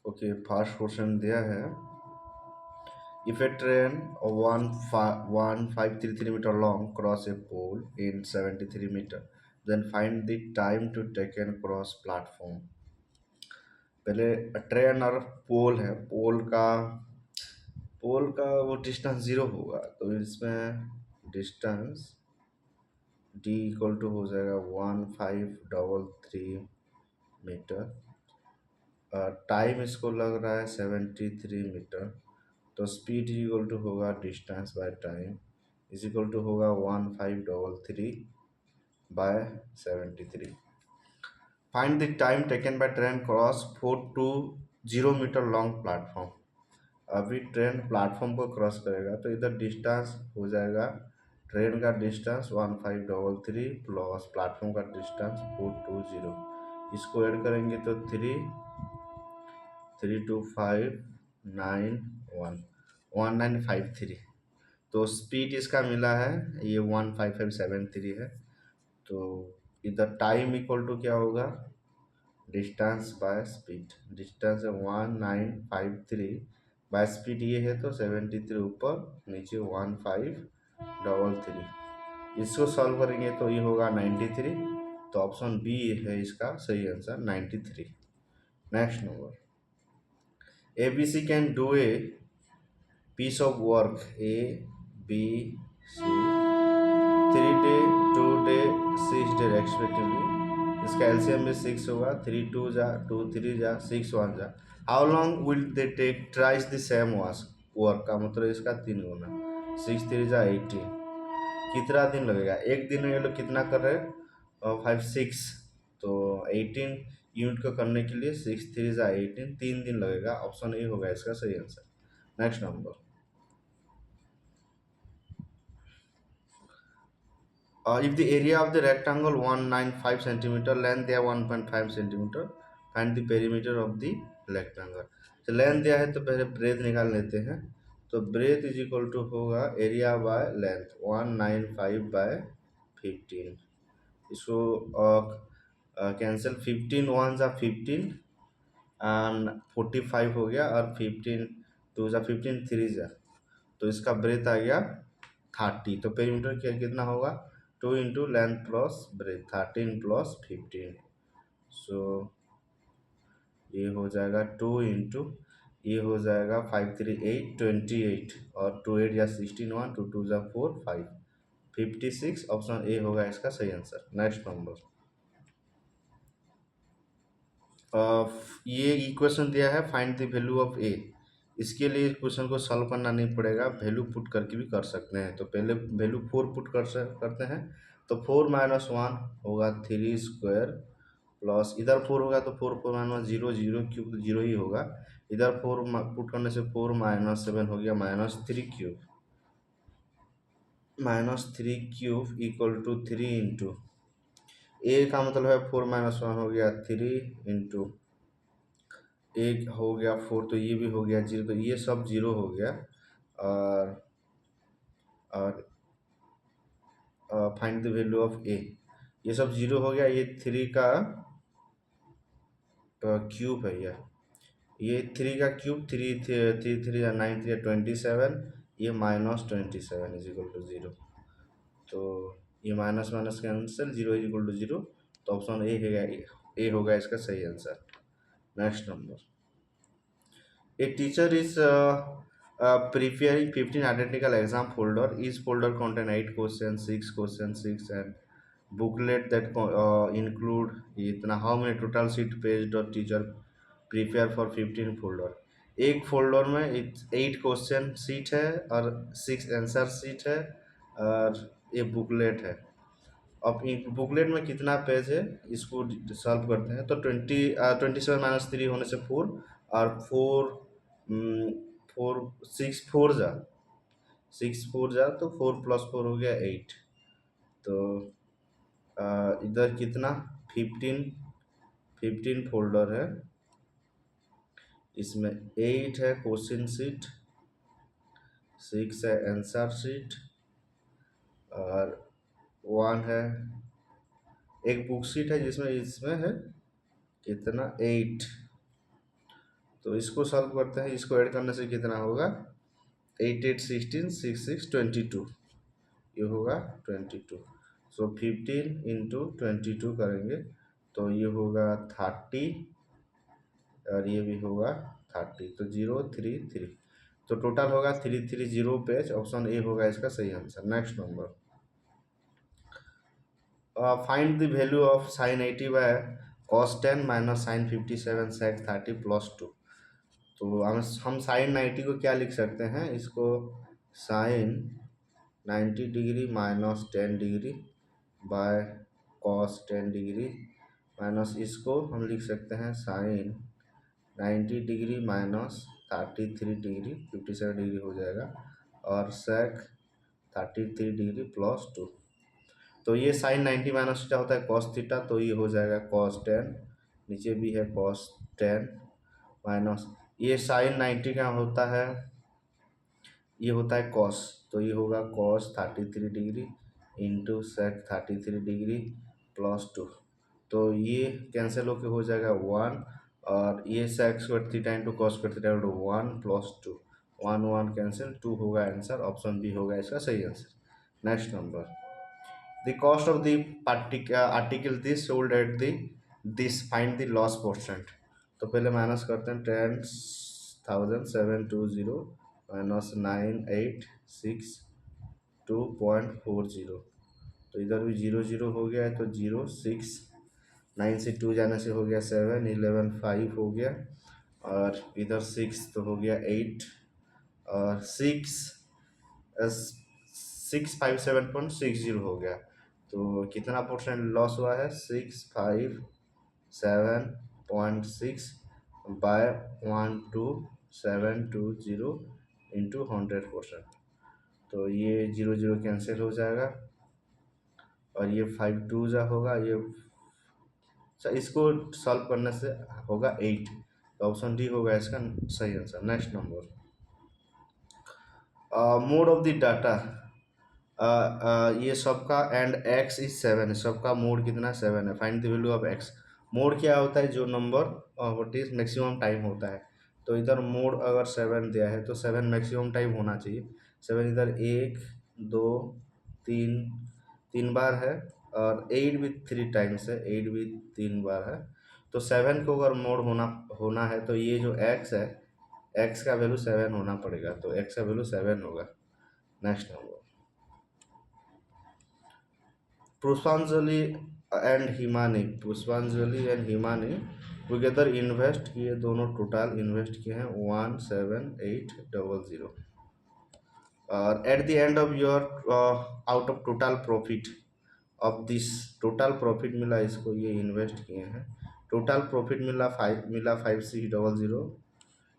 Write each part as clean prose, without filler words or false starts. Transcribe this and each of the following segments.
Okay, first question दिया है, if a train 1533 metre long cross a pole in 73 metre, then find the time to taken cross platform. पहले train और pole है, पोल का वो distance 0 होगा, तो इसमें डिस्टेंस डी इक्वल टू हो जाएगा 1533 मीटर। टाइम इसको लग रहा है 73 मीटर, तो स्पीड इक्वल टू होगा distance by time is equal to होगा 1533/73। Find the time taken by train cross 420 metre long platform. अभी ट्रेन प्लेटफॉर्म को क्रॉस करेगा तो इधर डिस्टेंस हो जाएगा, ट्रेन का डिस्टेंस 1533 प्लस प्लेटफॉर्म का डिस्टेंस 420, इसको ऐड करेंगे तो 3 3 2 5 9 1 1953। तो स्पीड इसका मिला है, ये 15573 है। तो इधर टाइम इक्वल टू क्या होगा, डिस्टेंस बाय स्पीड, डिस्टेंस है 1953 बाय स्पीड ये है तो 73 ऊपर नीचे 1533, इसको सॉल्व करेंगे तो ये होगा 93। तो ऑप्शन बी है इसका सही answer 93। Next number, ABC can do a piece of work ABC 3 day 2 day 6 day respectively, इसका एलसीएम में 6 होगा, 3 2 जा 2 3 जा 6 1 जा। How long will they take thrice the same work का मतलब इसका 3 गुना, 6 3 जा 18, कितना दिन लगेगा, एक दिन में ये लोग कितना कर रहे हैं 5 6, तो 18 यूनिट को करने के लिए 6 3 जा 18, 3 दिन लगेगा, ऑप्शन ए होगा इसका सही answer. Next number, if the area of the rectangle 195 centimeter, length दिया 1.5 centimeter, find the perimeter of the rectangle। तो लेंथ दिया है तो पहले ब्रेथ निकाल लेते हैं, तो ब्रेथ इज इक्वल टू होगा एरिया बाय लेंथ 195/15, इसको कैंसिल 15 1 जा 15 एंड 45 हो गया, और 15 2 जा 15 3 जा, तो इसका ब्रेथ आ गया 30, तो पेरीमीटर क्या कितना होगा 2 into length plus breadth 13 plus 15, सो ये हो जाएगा 2 इंटू ये हो जाएगा 5 3 8 28, और 2 8 या 16 1 2 2 जा 4 5 56, ऑप्शन ए होगा इसका सही आंसर। नेक्स्ट नंबर, ये इक्वेशन दिया है, फाइंड द वैल्यू ऑफ ए। इसके लिए क्वेश्चन को सॉल्व करना नहीं पड़ेगा, वैल्यू पुट करके भी कर सकते हैं। तो पहले वैल्यू 4 पुट करते हैं, तो 4 - 1 होगा 3 स्क्वायर, प्लस इधर 4 होगा तो 4 4 - 0 0 क्यूब तो 0 ही होगा, इधर 4 पुट करने से 4 - 7 हो गया -3 cube, -3 cube equal to 3 into a का मतलब है 4 - 1 हो गया 3 इंटू एक हो गया 4, तो ये भी हो गया 0, तो ये सब 0 हो गया, और और फाइंड द वैल्यू ऑफ ए, ये सब 0 हो गया, ये 3 का क्यूब है, ये 3 का क्यूब 3 3 3 या 9 3 27, ये -27 इज इक्वल टू 0, तो ये minus minus cancel 0 is equal to 0, तो ऑप्शन ए होगा इसका सही answer. Next number, a teacher is preparing 15 identical exam folder. Each folder contain 8 questions, 6 questions, 6 and booklet that include इतना how many total sheet page dot teacher prepare for 15 folder। एक folder में 8 question seat है और 6 answer sheet है और ये booklet है। अब इन बुकलेट में कितना पेज है इसको सॉल्व करते हैं, तो 27 - 3 होने से 4, और 4 4 6 4 जा तो 4 + 4 हो गया 8, तो इधर कितना 15 फोल्डर है, इसमें 8 है क्वेश्चन सीट, 6 है आंसर सीट, और 1 है एक बुक सीट है जिसमें इसमें है कितना 8, तो इसको सॉल्व करते हैं, इसको ऐड करने से कितना होगा 8 8 16 6 6 22, ये होगा 22। सो 15 इंटू 22 करेंगे तो ये होगा 30 और ये भी होगा 30, तो 033, तो टोटल होगा 330 पेज। ऑप्शन ए होगा इसका सही answer. Next number, find the value of sine 80 by cos 10 minus sine 57 sec 30 plus 2। तो हम साइन 90 को क्या लिख सकते हैं, इसको sine 90 degree minus 10 degree by cos 10 degree minus इसको हम लिख सकते हैं sine 90 degree minus 33 degree 57 degree हो जाएगा और सेक 33 डिग्री प्लस 2। तो ये साइन 90 माइनस थीटा होता है कॉस थीटा, तो ये हो जाएगा कॉस 10, नीचे भी है कॉस 10 माइनस ये साइन 90 का होता है, ये होता है कॉस, तो ये होगा cos 33 degree into sec 33 degree plus 2। तो ये कैंसिल होके हो जाएगा 1 और ये sec square theta into cos square theta into 1 plus 2, 1 1 cancel, 2 होगा आंसर। ऑप्शन बी होगा इसका सही answer. Next number, the cost of the article this sold at the this find the loss percent. तो पहले माइनस करते हैं 10,720 minus 9862.40, तो इधर भी 0 0 हो गया है, तो 0 6 9 से 2 जाने से हो गया 7 11 5 हो गया और इधर 6 तो हो गया 8 और 657.60 हो गया। तो कितना परसेंट लॉस हुआ है 657.6 बाय 12720 इंटू 100%। तो ये 0 0 कैंसिल हो जाएगा और ये 5 2 जा होगा, ये इसको सॉल्व करने से होगा 8, तो ऑप्शन डी होगा इसका सही answer. Next number, mode of the data, ये सबका एंड x इज 7 है, सबका मोड कितना 7 है। Find the value of x। Mode क्या होता है, जो number what is maximum time होता है, तो इधर मोड अगर 7 दिया है तो 7 मैक्सिमम टाइम होना चाहिए। 7 इधर 1 2 3 3 बार है और 8 भी 3 टाइम्स है, 8 भी 3 बार है। तो 7 को अगर मोड होना है तो ये जो x है, x का वैल्यू 7 होना पड़ेगा, तो x का वैल्यू 7 होगा। नेक्स्ट नंबर, पुष्पांजलि एंड हिमानी टुगेदर इन्वेस्ट, ये दोनों टोटल इन्वेस्ट किए हैं 17800 और at the end of your out of total profit of this, total profit मिला इसको, ये इन्वेस्ट किए हैं, टोटल प्रॉफिट मिला 5600।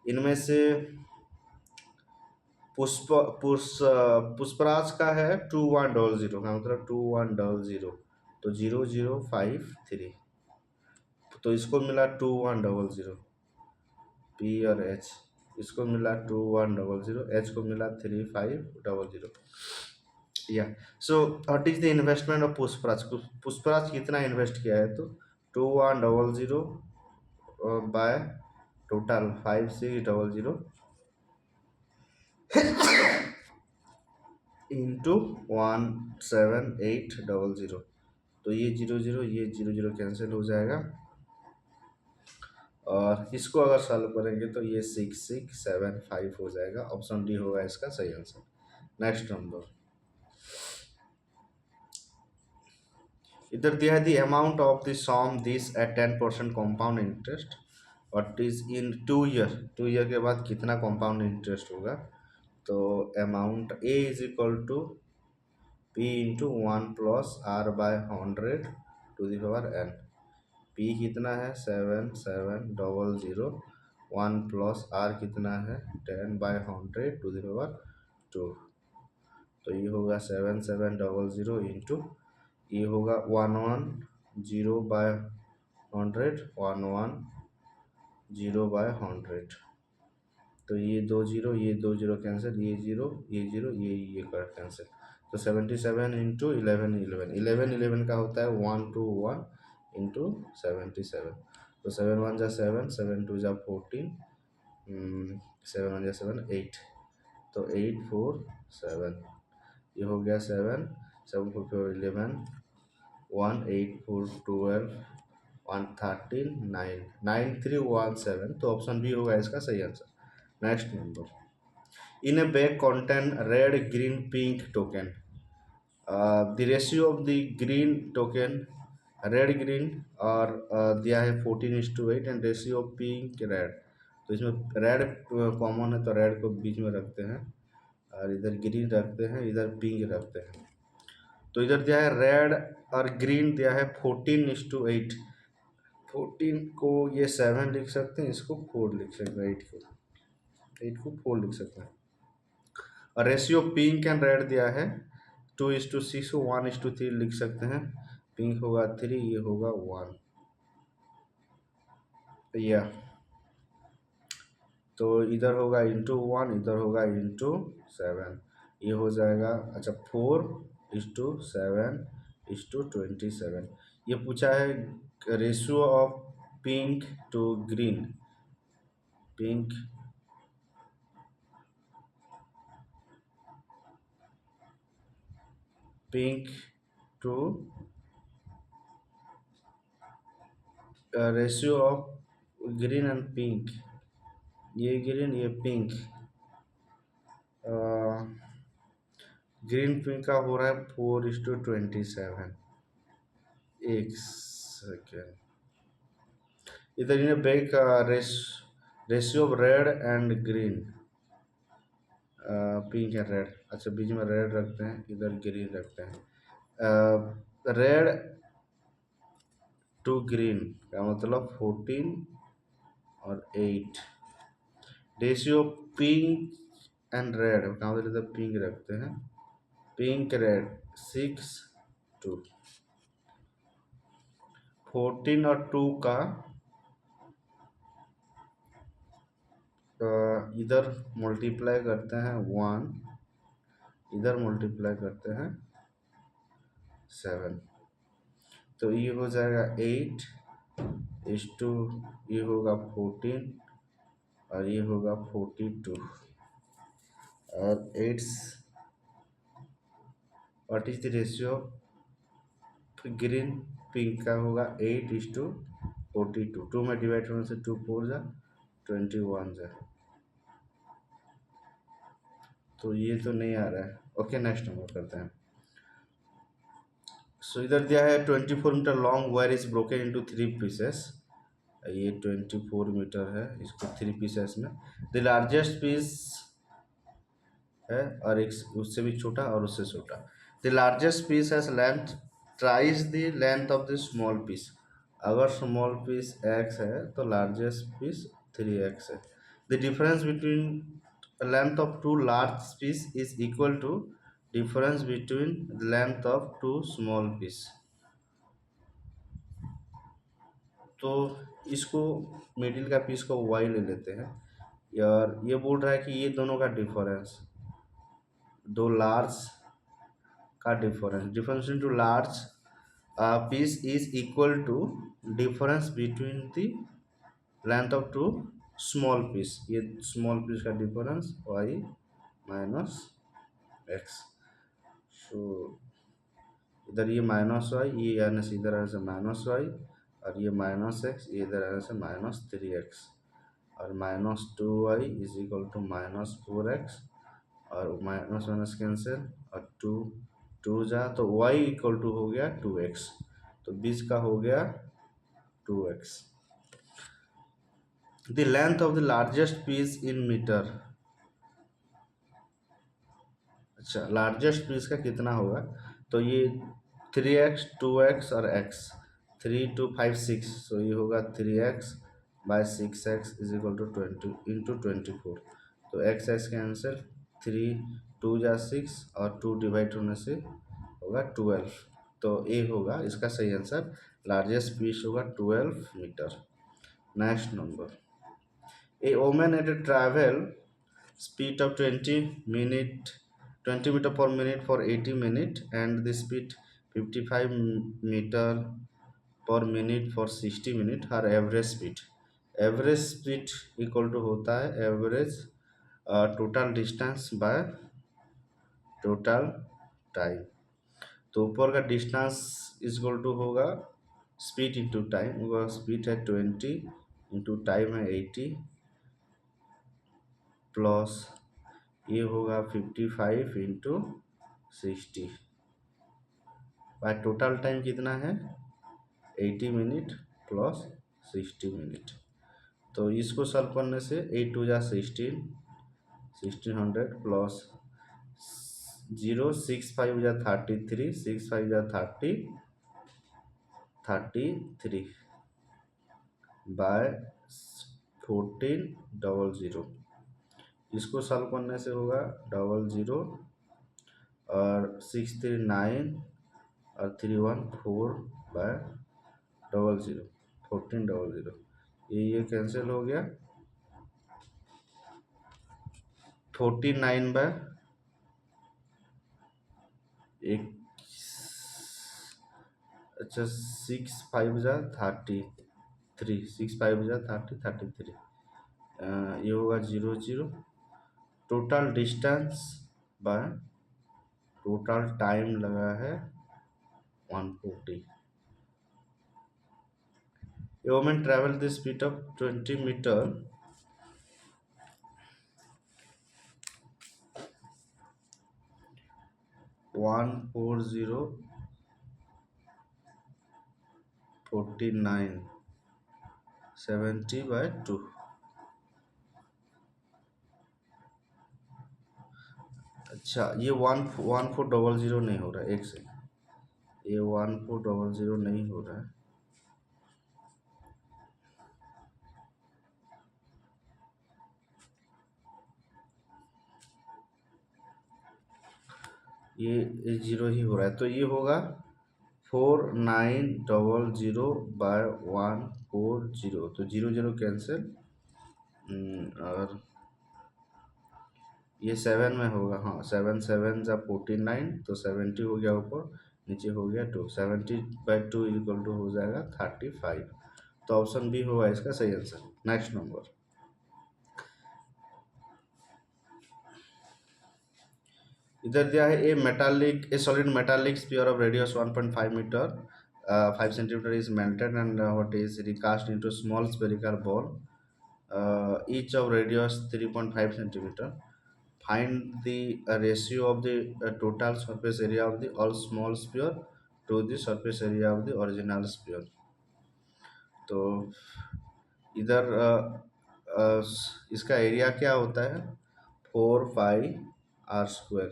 इनमें से पुष्पराज का है 2100 का मतलब 2100, तो 0053, तो इसको मिला 2100 पी और एच, इसको मिला 2100, एच को मिला 3500। या so what is the investment of Pushpraj, Pushpraj कितना इन्वेस्ट किया है, तो 2100 बाय टोटल 5600 इंटू 17800, तो ये 0 0 ये 0 0 कैंसिल हो जाएगा और इसको अगर सॉल्व करेंगे तो ये 6675 हो जाएगा। ऑप्शन डी होगा इसका सही आंसर। नेक्स्ट नंबर, इधर दिया है the amount of the sum this at 10% compound interest, what is in 2 year, 2 year के बाद कितना कंपाउंड इंटरेस्ट होगा। तो amount A is equal to P into 1 plus R by 100 to the power n। P कितना है 7700, 1 plus are कितना है 10/100 to the power 2, तो ये होगा 7700 इंटू ये होगा 110/100 110/100, तो ये 2 0 ये 2 0 कैंसिल, ये 0 ये 0 ये कर कैंसिल, तो 77 इंटू 11 11 11 11 का होता है 1 2 1 इंटू 77, तो 7 1 जा 7 7 2 जा 14 7 1 7 8, तो 8 4 7, ये हो गया 7, 7 4 4 11, 1 8 4 12, 1 13 9, 9 3 1 7, तो ऑप्शन बी होगा इसका सही answer. Next number, in A bag contain red green pink token, the ratio of the green token red green और दिया है 14:8 and ratio of pink red. तो इसमें रेड कॉमन है तो रेड को बीच में रखते हैं और इधर ग्रीन रखते हैं, इधर पिंक रखते हैं। तो इधर दिया है रेड और ग्रीन दिया है 14:8। 14 को ये 7 लिख सकते हैं, इसको 4 लिख सकते हैं, 8 को 4 लिख सकते हैं। और रेशियो पिंक एंड रेड दिया है 2:6, 1:3 लिख सकते हैं। पिंक होगा 3, ये होगा 1, या तो इधर होगा *1, इधर होगा *7, ये हो जाएगा। अच्छा, 4:7:27, ये पूछा है ratio of pink to green, pink pink to ratio of green and pink, ये ग्रीन ये पिंक, ग्रीन पिंक का हो रहा है 4:27। एक सेकेंड, इधर इन्हें back ratio of red and green, pink and red. अच्छा, बीच में रेड रखते हैं, इधर ग्रीन रखते हैं। रेड टू ग्रीन का मतलब 14 और 8। रेशियो पिंक एंड रेड का मतलब इधर पिंक रखते हैं, पिंक रेड 6:2। 14 और 2 का इधर मल्टीप्लाई करते हैं 1, इधर मल्टीप्लाई करते हैं 7, तो ये हो जाएगा 8:, ये होगा 14 और ये होगा 42। और 8, what is the ratio green pink का होगा 8:42। 2 में डिवाइड होने से 2 4 जा 21 जा, तो ये तो नहीं आ रहा है। ओके, नेक्स्ट नंबर करते हैं। सो इधर दिया है 24 metre long wire is broken into 3 pieces, ये 24 मीटर है, इसको 3 पीसेस में द लार्जेस्ट पीस है और एक उससे भी छोटा और उससे छोटा। The largest piece has length thrice the length of the small piece, अगर स्मॉल पीस x है तो लार्जेस्ट पीस 3x है। The difference between length of two large piece is equal to difference between length of two small piece. तो इसको middle का piece को y ले लेते हैं, और ये बोल रहा है कि ये दोनों का डिफरेंस, दो लार्ज का difference into large piece is equal to difference between the length of two small piece, ये स्मॉल पीस का difference y minus x. So इधर ये माइनस वाई, ये आने से इधर आने से माइनस वाई, और ये माइनस एक्स, ये इधर आने से -3x, और -2y is equal to -4x, और माइनस माइनस कैंसिल, और 2 जा तो y इक्वल टू हो गया 2x, तो बीच का हो गया 2x। The length of the largest piece in metre, अच्छा लार्जेस्ट पीस का कितना होगा, तो ये 3x 2x और x, 3 2 5 6, सो ये होगा 3x/6x is equal to 20 into 24, तो x कैंसिल, 3 2 जा 6 और 2 डिवाइड होने से होगा 12, तो ए होगा इसका सही आंसर, लार्जेस्ट पीस होगा 12 metre. Next number, a woman at a travel speed of 20 meter per minute for 80 minutes and the speed 55 meter per minute for 60 minutes, her average speed average speed equal to होता है average total distance by total time. तो ऊपर का distance equal to होगा speed into time, होगा speed है 20 into time है 80 plus ये होगा 55 इंटू 60 बाय टोटल टाइम कितना है 80 मिनट प्लस 60 मिनट। तो इसको सॉल्व करने से 8 टू जा 16 1600 प्लस 0 6 5 जा 33 6 5 जा 33 बाय 1400। इसको सॉल्व करने से होगा 00 और 639 और 314 बाय 00 1400। ये कैंसिल हो गया 49 बाय एक अच्छा 6 5 जा 33 6 5 जा 33 ये होगा 00 total distance by total time लगा है 140। A woman travel the speed of 20 meter 140 49 70 by 2। अच्छा ये 1400 नहीं हो रहा है, एक से ये 1400 नहीं हो रहा है। ये 0 ही हो रहा है, तो ये होगा 4900 बाय 140। तो 00 कैंसिल और ये 7 में होगा, हाँ 7 7 जा 49 तो 70 हो गया ऊपर, नीचे हो गया 2 70 बाई 2 इक्वल टू हो जाएगा 35। तो ऑप्शन बी होगा इसका सही आंसर। नेक्स्ट नंबर इधर दिया है a solid metallic sphere of radius 1.5 metre 5 centimetre is melted and what is recast into small spherical ball each of radius 3.5 centimeter. Find the ratio of the total surface area of the all small sphere to the surface area of the original sphere. तो इधर इसका area क्या होता है 4 पाई r²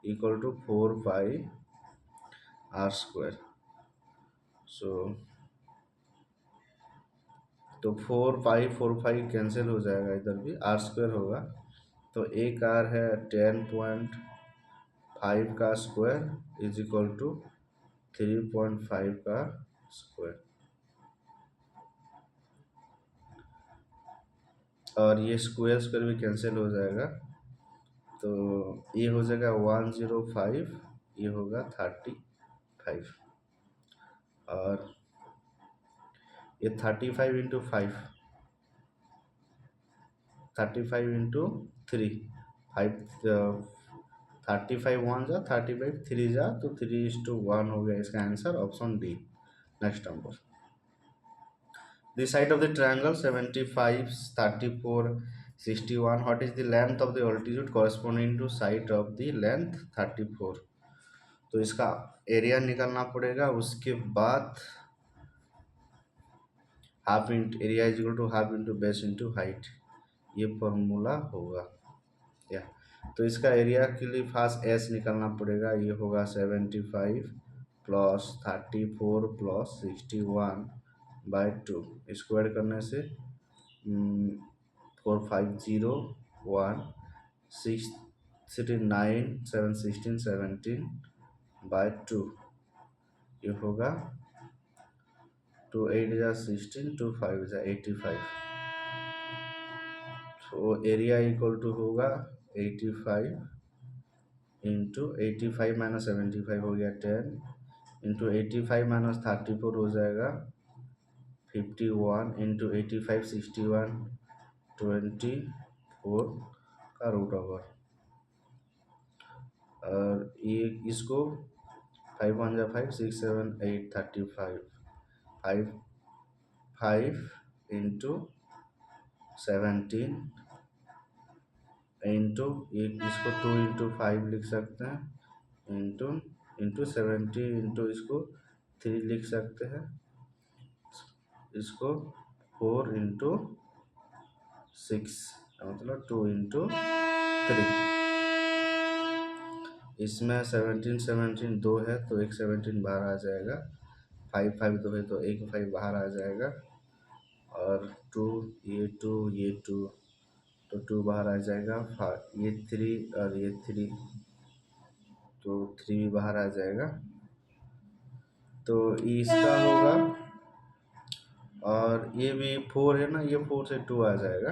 equal to 4 pi r²। सो तो 4 pi cancel हो जाएगा, इधर भी r² होगा। तो एक आर है 10.5 का स्क्वायर इज इक्वल टू 3.5 का स्क्वायर, और ये स्क्वायर स्क्वायर भी कैंसिल हो जाएगा। तो ये हो जाएगा 105, ये होगा 35 और ये 35 इंटू 5 35 इंटू 3 5 35 1 जा 35 3 जा तो 3:1 हो गया इसका answer option D. Next number the side of the triangle 75 34 61 what is the length of the altitude corresponding to side of the length 34। तो इसका एरिया निकालना पड़ेगा, उसके बाद half into area is equal to half into base into height, ये formula होगा या। तो इसका एरिया के लिए फास्ट एस निकालना पड़ेगा, ये होगा 75 प्लस 34 प्लस 61 बाई 2, स्क्वायर करने से 4501 639 716 17 बाई 2, ये होगा 2 8 जा 16 2 5 जा 85। तो एरिया इक्वल टू होगा 85 इंटू 85 माइनस 75 हो गया 10 इंटू 85 माइनस 34 हो जाएगा 51 इंटू 85 61 24 का रूट ओवर, और ये इसको 5 1 जा 5 6 7 8 35 5 5 इंटू 17 इंटू ये इसको 2 इंटू 5 लिख सकते हैं, इंटू इंटू 70 इंटू इसको 3 लिख सकते हैं, इसको 4 इंटू 6 मतलब 2 इंटू 3। इसमें 17 17 दो है तो एक 17 बाहर आ जाएगा, 5 5 दो है तो एक 5 बाहर आ जाएगा, और 2 ये 2 तो 2 बाहर आ जाएगा, ये 3 और ये 3 तो 3 भी बाहर आ जाएगा, तो इसका होगा, और ये भी 4 है ना, ये 4 से 2 आ जाएगा,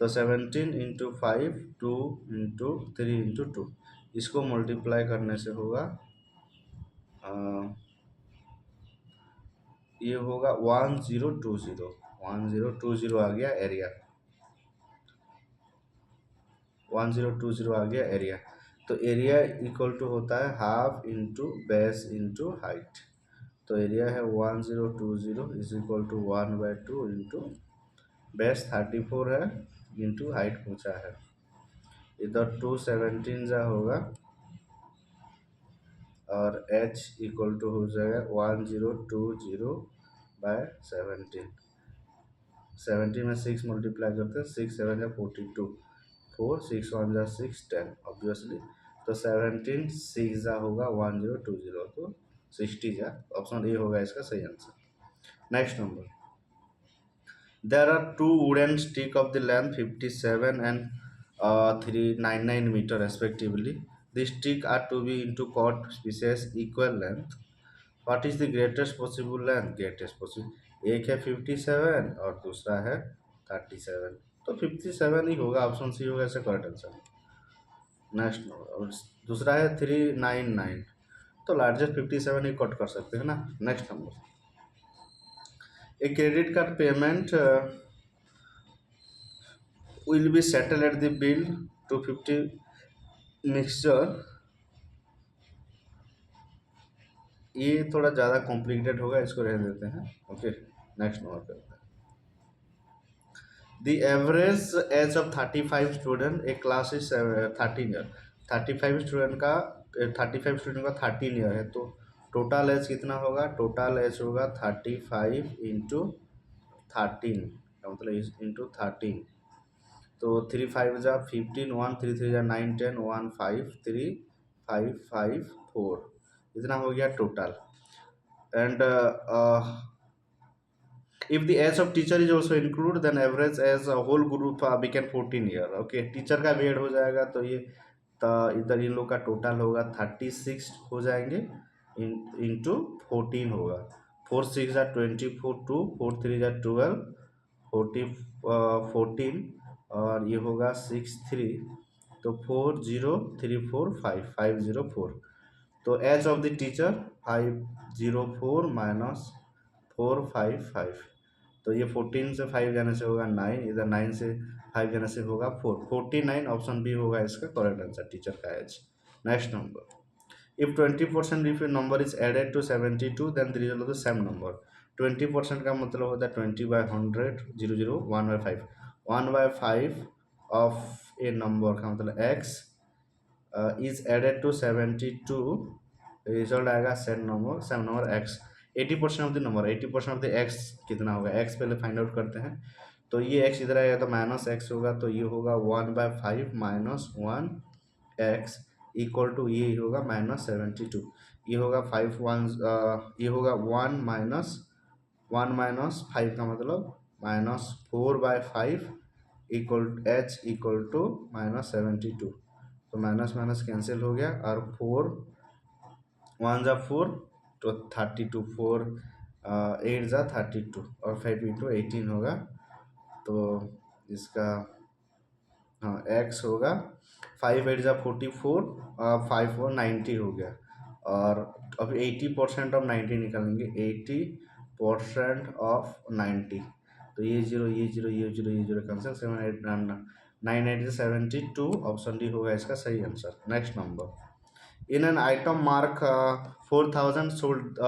तो 17 इंटू 5 2 इंटू 3 इंटू 2, इसको मल्टीप्लाई करने से होगा ये होगा 1020 आ गया एरिया, 1020 आ गया एरिया। तो एरिया इक्वल टू होता है half into base into height, तो एरिया है 1020 is equal to 1/2 into base 34 है इंटू हाइट पूछा है, इधर 217 जा होगा, और h इक्वल टू हो जाएगा 1020/17, 17 में 6 मल्टीप्लाई करते हैं, 6 7 या 42, 4 6 1 जा 6 10 ऑब्वियसली, तो 17 6 जा होगा 1020, तो 60 जा, ऑप्शन ए होगा इसका सही answer. Next number, there are two wooden stick of the length 57 and 399 meter respectively. The stick are to be into cord pieces equal length. What is the greatest possible length? Greatest possible, एक है 57 और दूसरा है 37, तो 57 ही होगा, option C होगा इसका correct answer. Next number, दूसरा है 399, तो लार्जेस्ट 57 ही कट कर सकते हैं ना। Next number, a credit card payment will be settled at the bill 250 mixture, ये थोड़ा ज़्यादा कॉम्प्लिकेटेड होगा, इसको रहने देते हैं। ओके, नेक्स्ट नंबर करते हैं, the average age of 35 student, एक क्लास इज 13 ईयर, 35 स्टूडेंट का 13 ईयर है, तो टोटल एज कितना होगा, टोटल एज होगा 35 इंटू 13, मतलब इंटू 13, तो 3 5 जा 15 1 3 3 जा 9 10 1 5 3 5 5 4, इतना हो गया total. And if the age of teacher is also included then average as a whole group became 14 year। Okay, teacher का भी ऐड हो जाएगा, तो ये इधर इन लोग का टोटल होगा 36 हो जाएंगे, इंटू 14 होगा, 4 6 जा 24 2 4 3 जा 12 14, और ये होगा 6 3, तो 4 0 3 4 5 504, तो age of the teacher 504 minus 4 5 5, तो ये 14 से 5 जाने से होगा 9, इधर 9 से 5 जाने से होगा 4, 49, ऑप्शन बी होगा इसका करेक्ट आंसर, टीचर का age. Next number, if 20% if a number is added to 72 then the result of the same number, 20% का मतलब होता है 20/100 0 0 1/5, 1/5 of a number का मतलब x is added to 72, result आएगा same number x, 80% of the number, 80% of the x कितना होगा, x पहले फाइंड आउट करते हैं, तो ये x इधर आएगा तो -x होगा, तो ये होगा 1/5 माइनस 1x इक्वल टू ये होगा -72, ये होगा 5 1 ये होगा 1 माइनस 5 का मतलब -4/5 इक्वल h इक्वल टू -72, तो माइनस माइनस कैंसिल हो गया, और 4 1 जा 4 तो 32, 4 8 जा 32, और 5 इंटू 18 होगा, तो इसका हाँ x होगा 5 8 जा 44, 5 4 90 हो गया, और अभी 80% ऑफ 90 निकालेंगे, परसेंट ऑफ 90। तो ये जीरो ये जीरो ये जीरो ये जीरो कैंसिल, 7 8 9 8 72, ऑप्शन डी होगा इसका सही answer. Next number, in an item mark 4000 sold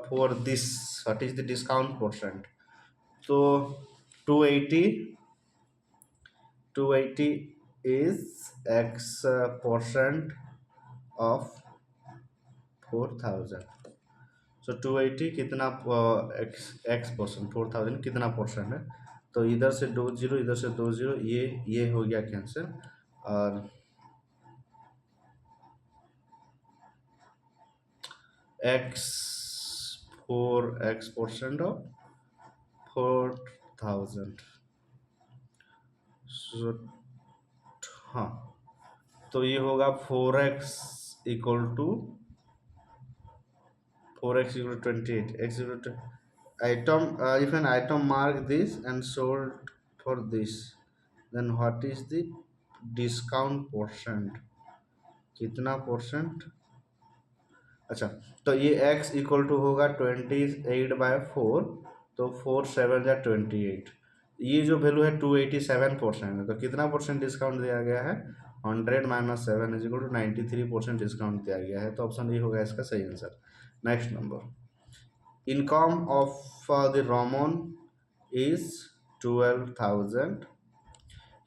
for this, what is the discount percent? So 280 is x percent of 4000। सो 280 कितना x परसेंट, 4000 कितना परसेंट है? तो इधर से 2 जीरो, इधर से 2 जीरो, ये हो गया कैंसिल, और x परसेंट ऑफ 4000। सो हाँ, तो ये होगा 4x equal to 28 x equal to item, if an item mark this and sold for this, then what is the discount percent? कितना परसेंट? अच्छा, तो ये x इक्वल टू होगा 28/4, तो 4 7 या 28। ये जो वैल्यू है 287% है, तो कितना परसेंट डिस्काउंट दिया गया है? 100 minus 7 is equal to 93% discount दिया गया है, तो ऑप्शन ए होगा इसका सही answer. Next number, income of the Raman is 12,000.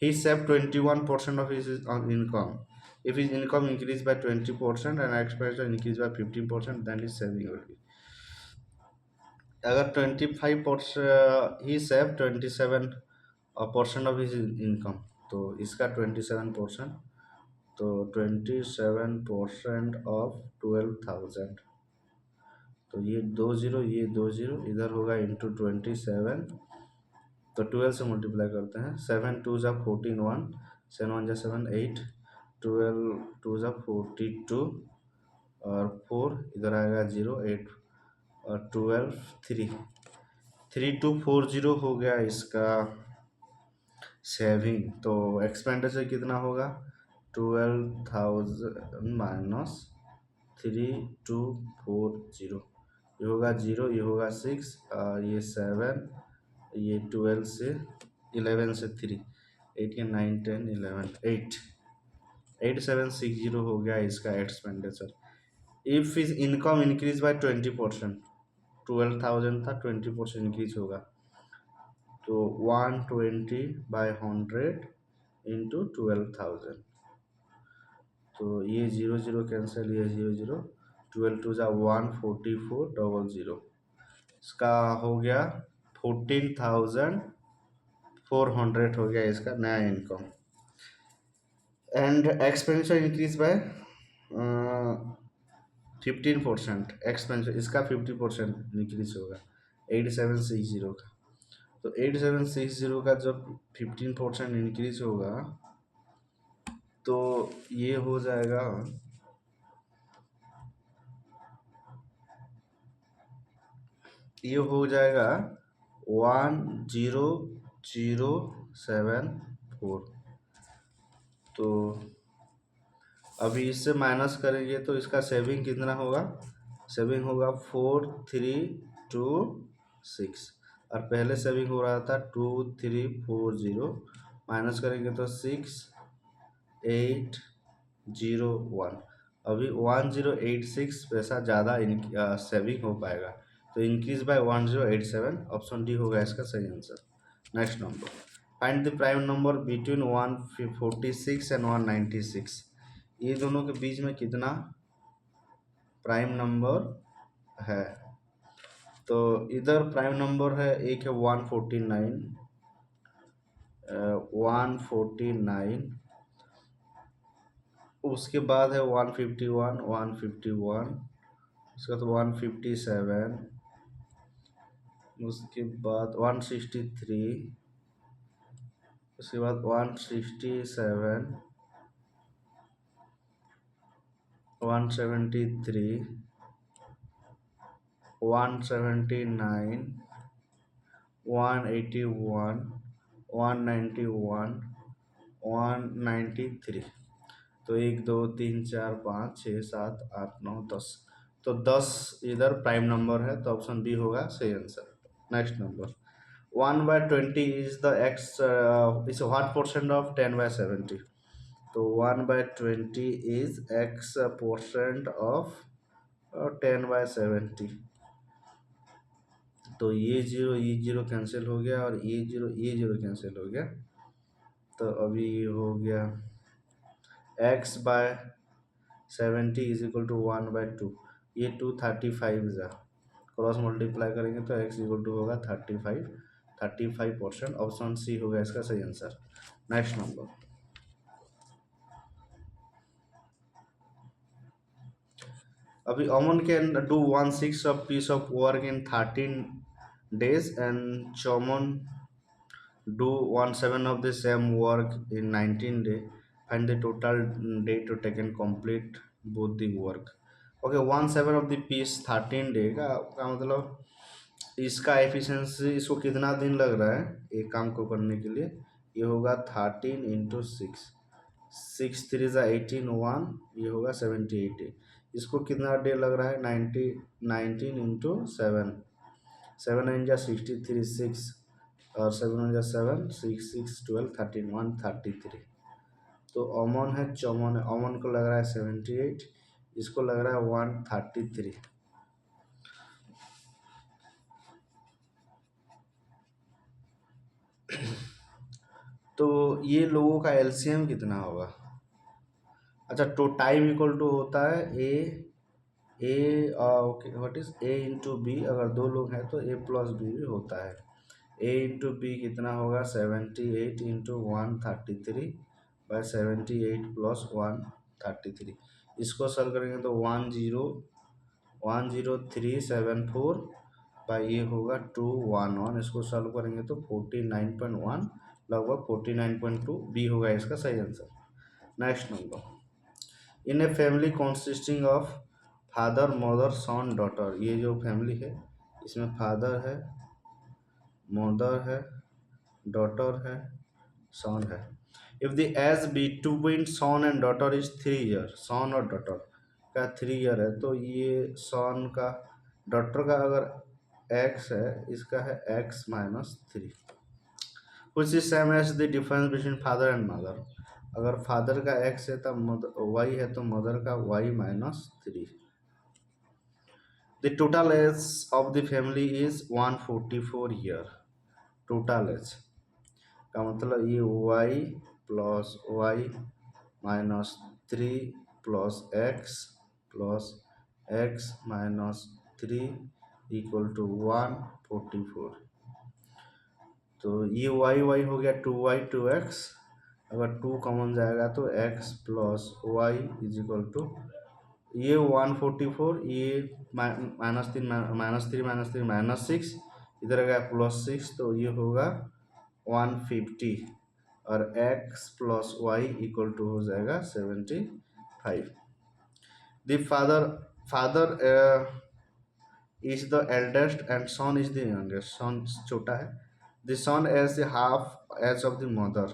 He saved 21% of his income. If his income increased by 20% and expenditure increased by 15%, then his saving will be, अगर 25% ही save 27% of his income, तो इसका 27%, तो 27% of 12,000, तो ये 2 zero ये 2 zero इधर होगा into 27, तो 12 से मल्टीप्लाई करते हैं, 7 2 जा 14 1, 7 1 जा 7 8, 12 2 जा 42, और 4 इधर आएगा 0 8, और 12 3 3240 हो गया इसका सेविंग। तो एक्सपेंडिचर कितना होगा? 12,000 माइनस 3240, ये होगा 0, ये होगा 6, और ये 7, ये 12 से 11 से 3, 8 या 9 10 11 8, 8760 हो गया इसका expenditure. If is income increase by 20%, 12,000 था, 20% इंक्रीज होगा, तो 120/100 इंटू 12,000, तो ये 0 0 कैंसिल, ये 0 0, 12 2 जा 14400, इसका हो गया 14,400 हो गया इसका नया income. And expenditure increase by 15%, expenditure इसका 50% इंक्रीज होगा 8760 का। तो 8760 का जब 15% इंक्रीज होगा, तो ये हो जाएगा, ये हो जाएगा 10074। तो अभी इससे माइनस करेंगे तो इसका सेविंग कितना होगा? सेविंग होगा 4326, और पहले सेविंग हो रहा था 2340, माइनस करेंगे तो 6801। अभी 1086 पैसा ज़्यादा सेविंग हो पाएगा, तो इंक्रीज बाय 1087, ऑप्शन डी होगा इसका सही answer. Next number, find the prime number between 146 and 196। ये दोनों के बीच में कितना प्राइम नंबर है? तो इधर प्राइम नंबर है, एक है 149, 149, उसके बाद है 151, 151, उसके बाद 157, उसके बाद 163, उसके बाद 167, 173, 179, 181, 191, 193। तो 1 2 3 4 5 6 7 8 9 10, तो 10 इधर प्राइम नंबर है, तो ऑप्शन बी होगा सही answer. Next number 1/20 is the x is what percent of 10/70. तो 1/20 इज एक्स परसेंट ऑफ 10/70. तो ये जीरो कैंसिल हो गया और ये जीरो कैंसिल हो गया। तो अभी ये हो गया x/70 इज इक्वल टू 1/2। ये 235 जा क्रॉस मल्टीप्लाई करेंगे तो x इक्वल टू होगा 35%। ऑप्शन सी होगा इसका सही आंसर। नेक्स्ट नंबर अभी अमन can do 1/6 of piece of work in 13 days and Chomon do 1/7 of the same work in 19 days. Find the total day to take and complete both the work. Okay 1/7 of the piece 13 day का मतलब इसका efficiency इसको कितना दिन लग रहा है एक काम को करने के लिए। ये होगा 13 × 6, 6 3 = 18 1, ये होगा 78 डे। इसको कितना डे लग रहा है 19 × 7, 7 9 = 63 6 और 7 1 = 7 6 6 12 13 133। तो अमन है चमन है, अमन को लग रहा है 78, इसको लग रहा है 133। तो ये लोगों का एलसीएम कितना होगा। अच्छा तो टाइम इक्वल टू होता है a okay what is a into b. अगर दो लोग हैं तो ए प्लस बी भी होता है। ए इंटू बी कितना होगा 78 × 133/78 + 133। इसको सॉल्व करेंगे तो 10374 बाई ये होगा 211। इसको सॉल्व करेंगे तो 49.1 लगभग 49.2 बी होगा इसका सही answer. Next number in a family consisting of father mother son daughter. ये जो फैमिली है इसमें फादर है मदर है डॉटर है सन है। If the age between son and daughter is 3 year, son और डॉटर का 3 ईयर है तो ये सन का डॉटर का अगर एक्स है इसका है x-3 which is same as the difference between father and mother। अगर फादर का x है तब y है तो मदर का y-3। The total age of the family is 144 year. Total age का मतलब ये y + y-3 + x+x-3 = 144। तो ये y हो गया 2y 2x। अगर 2 कॉमन जाएगा तो x + y = ये 144, ये -3 इधर गया +6 तो ये होगा 150 और x + y = हो जाएगा 75। The father is the eldest and son is the youngest. Son छोटा है। The son age the half age of the mother.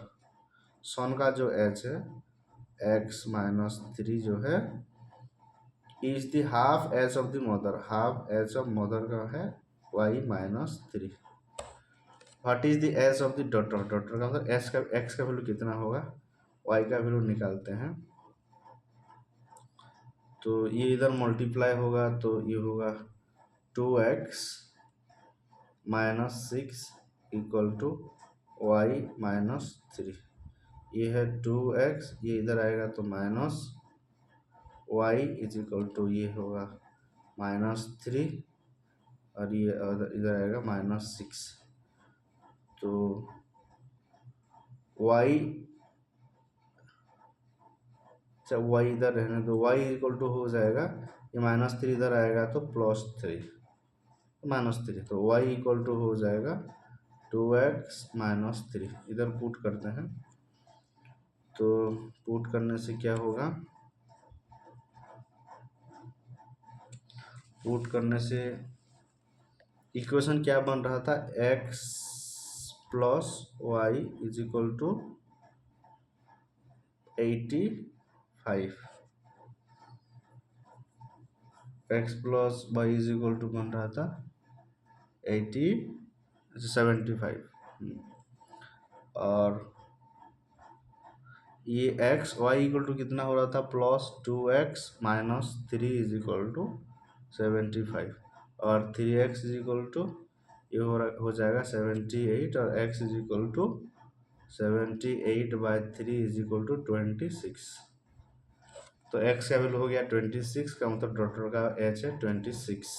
Son का जो एज है x-3 जो है is the half age of the mother. Half age of mother का है y-3। What is the age of the daughter. Daughter का मतलब x का वैल्यू कितना होगा y का वैल्यू निकालते हैं। तो ये इधर मल्टीप्लाई होगा तो ये होगा 2x - 6 = y-3। ये है 2x, ये इधर आएगा तो माइनस y = ये होगा -3 और ये इधर आएगा -6। तो y इधर रहने दो, y = हो जाएगा ये -3 इधर आएगा तो +3 -3 तो y = हो जाएगा 2x - 3। इधर पुट करते हैं तो पुट करने से क्या होगा, पुट करने से इक्वेशन क्या बन रहा था x + y = 85। x + y = बन रहा था 85 75। और ये एक्स वाई इक्वल टू कितना हो रहा था, +2x - 3 इज इक्वल टू 75। और 3x इज इक्वल टू ये हो जाएगा 78, और x is equal to 78/3 is equal to 26। तो x का वैल्यू हो गया 26, का मतलब डॉटर का एच है 26।